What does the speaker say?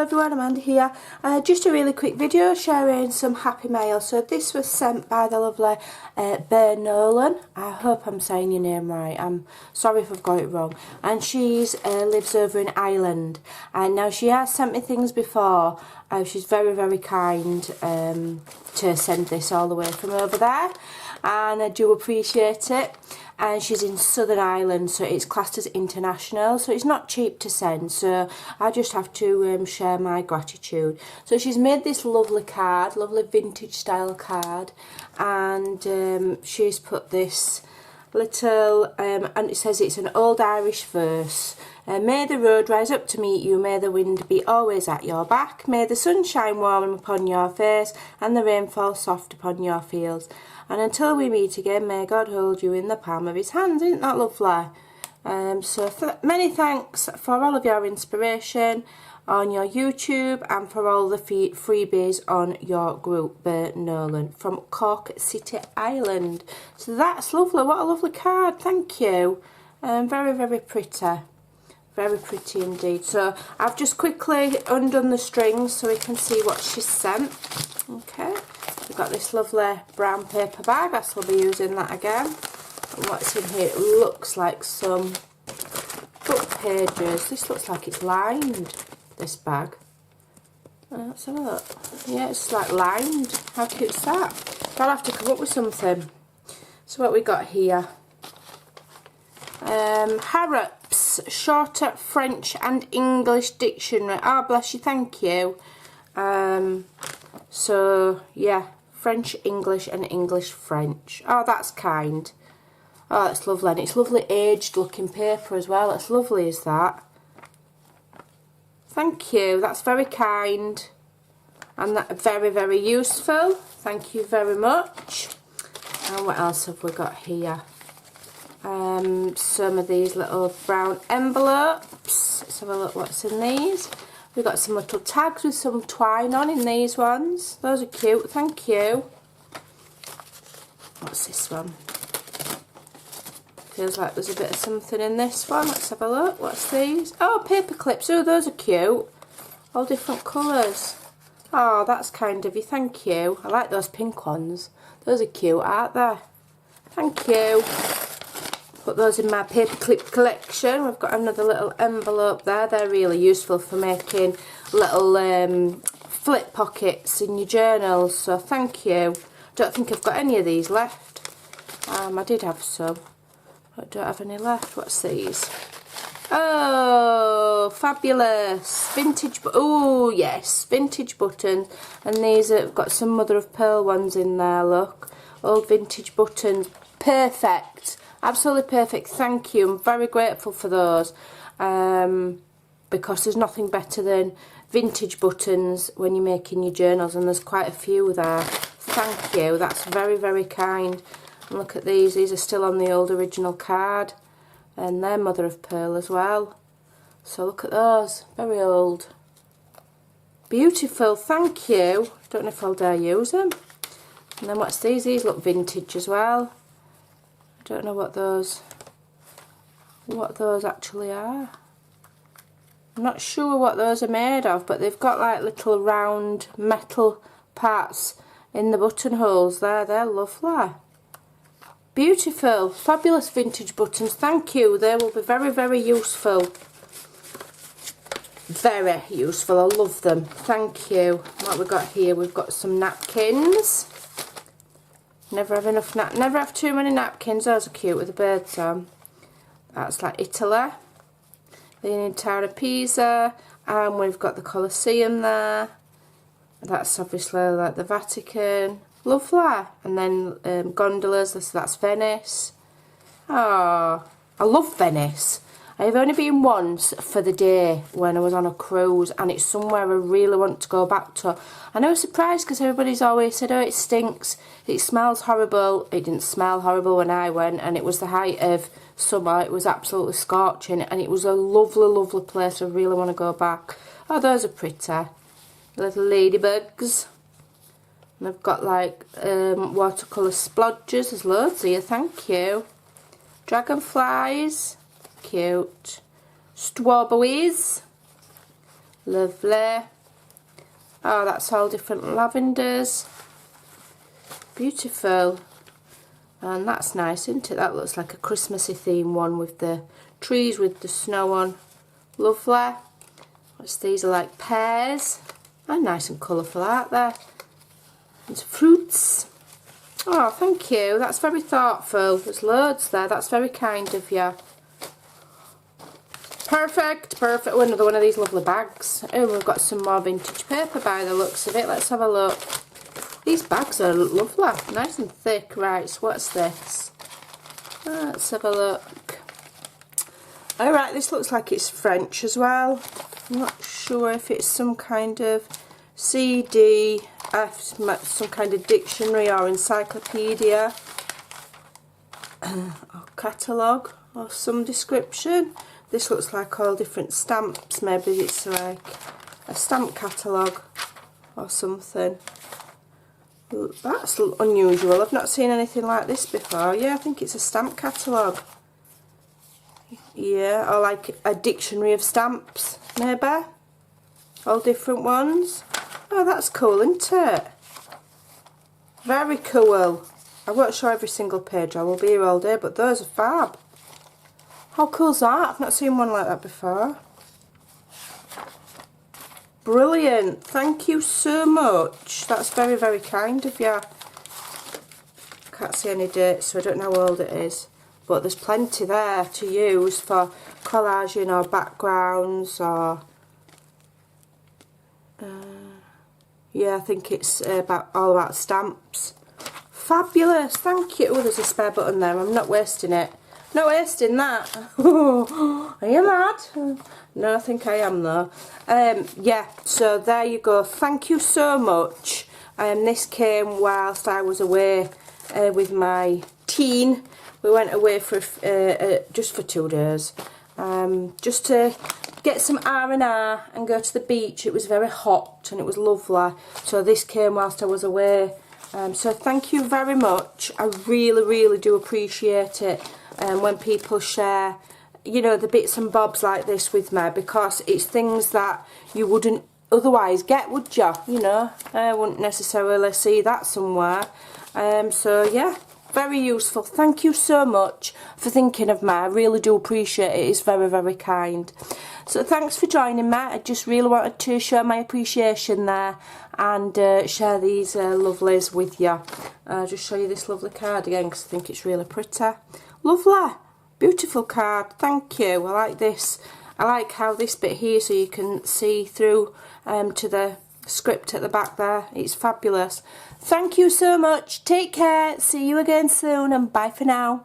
everyone, Amanda here. Just a really quick video sharing some happy mail. So this was sent by the lovely Ber Nolan. I hope I'm saying your name right. I'm sorry if I've got it wrong. And she lives over in Ireland. And now she has sent me things before. She's very, very kind to send this all the way from over there. And I do appreciate it. And she's in Southern Ireland, so it's classed as international, so it's not cheap to send, so I just have to share my gratitude. So she's made this lovely card, lovely vintage style card, and she's put this little, and it says it's an old Irish verse. May the road rise up to meet you, may the wind be always at your back, may the sun shine warm upon your face, and the rain fall soft upon your fields. And until we meet again, may God hold you in the palm of his hands. Isn't that lovely? So many thanks for all of your inspiration on your YouTube and for all the freebies on your group, Ber Nolan, from Cork City, Ireland. So that's lovely. What a lovely card. Thank you. Very, very pretty. Very pretty indeed. So I've just quickly undone the strings so we can see what she's sent. Okay. We've got this lovely brown paper bag. I shall be using that again. And what's in here? It looks like some book pages. This looks like it's lined, this bag. Let's have a look. Yeah, it's like lined. How cute is that? I'll have to come up with something. So what we got here? Harrop's Shorter French and English Dictionary. Oh, bless you, thank you. So, yeah, French, English and English, French. Oh, that's kind. Oh, that's lovely. And it's lovely aged looking paper as well. It's lovely, is that? Thank you. That's very kind. And that very, very useful. Thank you very much. And what else have we got here? Some of these little brown envelopes. Let's have a look what's in these. We've got some little tags with some twine on in these ones. Those are cute, thank you. What's this one? Feels like there's a bit of something in this one. Let's have a look. What's these? Oh, paper clips. Oh, those are cute. All different colours. Oh, that's kind of you, thank you. I like those pink ones. Those are cute, aren't they? Thank you. Put those in my paper clip collection. We've got another little envelope there. They're really useful for making little flip pockets in your journals. So thank you. Don't think I've got any of these left. I did have some. I don't have any left. What's these? Oh, fabulous. Vintage. Oh, yes. Vintage buttons. And these have got some mother of pearl ones in there, look. Old vintage buttons. Perfect. Absolutely perfect, thank you. I'm very grateful for those because there's nothing better than vintage buttons when you're making your journals, and there's quite a few there. Thank you, that's very, very kind. And look at these are still on the old original card, and they're mother of pearl as well. So look at those, very old. Beautiful, thank you. Don't know if I'll dare use them. And then what's these? These look vintage as well. Don't know what those actually are. I'm not sure what those are made of, but they've got like little round metal parts in the buttonholes there. They're lovely. Beautiful, fabulous vintage buttons. Thank you. They will be very, very useful. Very useful. I love them. Thank you. What we've got here? We've got some napkins. Never have too many napkins. Those are cute with the birds on. That's like Italy. Leaning Tower of Pisa. And we've got the Colosseum there. That's obviously like the Vatican. Lovely. And then gondolas. That's Venice. Oh, I love Venice. I've only been once for the day when I was on a cruise, and it's somewhere I really want to go back to. And I was surprised because everybody's always said, oh, it stinks, it smells horrible. It didn't smell horrible when I went, and it was the height of summer. It was absolutely scorching, and it was a lovely, lovely place. I really want to go back. Oh, those are pretty. Little ladybugs. And I've got like watercolour splodges. There's loads here, thank you. Dragonflies. Cute. Strawberries. Lovely. Oh, that's all different lavenders. Beautiful. And that's nice, isn't it? That looks like a Christmassy theme one with the trees with the snow on. Lovely. What's these? Are like pears. And nice and colourful, aren't they? And fruits. Oh, thank you. That's very thoughtful. There's loads there. That's very kind of you. Perfect, perfect. Oh, another one of these lovely bags. Oh, we've got some more vintage paper by the looks of it. Let's have a look. These bags are lovely, nice and thick. Right, so what's this? Let's have a look. Alright, this looks like it's French as well. I'm not sure if it's some kind of CDF, some kind of dictionary or encyclopedia or catalogue or some description. This looks like all different stamps. Maybe it's like a stamp catalogue or something. That's unusual. I've not seen anything like this before. Yeah, I think it's a stamp catalogue. Yeah, or like a dictionary of stamps, maybe. All different ones. Oh, that's cool, isn't it? Very cool. I won't show every single page. I will be here all day, but those are fab. How cool's that? I've not seen one like that before. Brilliant. Thank you so much. That's very, very kind of you. Can't see any dates, so I don't know how old it is. But there's plenty there to use for collaging or backgrounds or... yeah, I think it's all about stamps. Fabulous. Thank you. Oh, there's a spare button there. I'm not wasting it. Not wasting that. Are you mad? No, I think I am though. Yeah, so there you go. Thank you so much. This came whilst I was away with my teen. We went away for just for 2 days, just to get some R&R and go to the beach. It was very hot and it was lovely. So this came whilst I was away. So thank you very much. I really, really do appreciate it. When people share, you know, the bits and bobs like this with me, because it's things that you wouldn't otherwise get, would you? You know, I wouldn't necessarily see that somewhere. So yeah, very useful. Thank you so much for thinking of me. I really do appreciate it. It's very, very kind. So thanks for joining me. I just really wanted to show my appreciation there and share these lovelies with you. I'll just show you this lovely card again because I think it's really pretty. Lovely, beautiful card. Thank you. I like this. I like how this bit here, so you can see through to the script at the back there. It's fabulous. Thank you so much. Take care. See you again soon, and bye for now.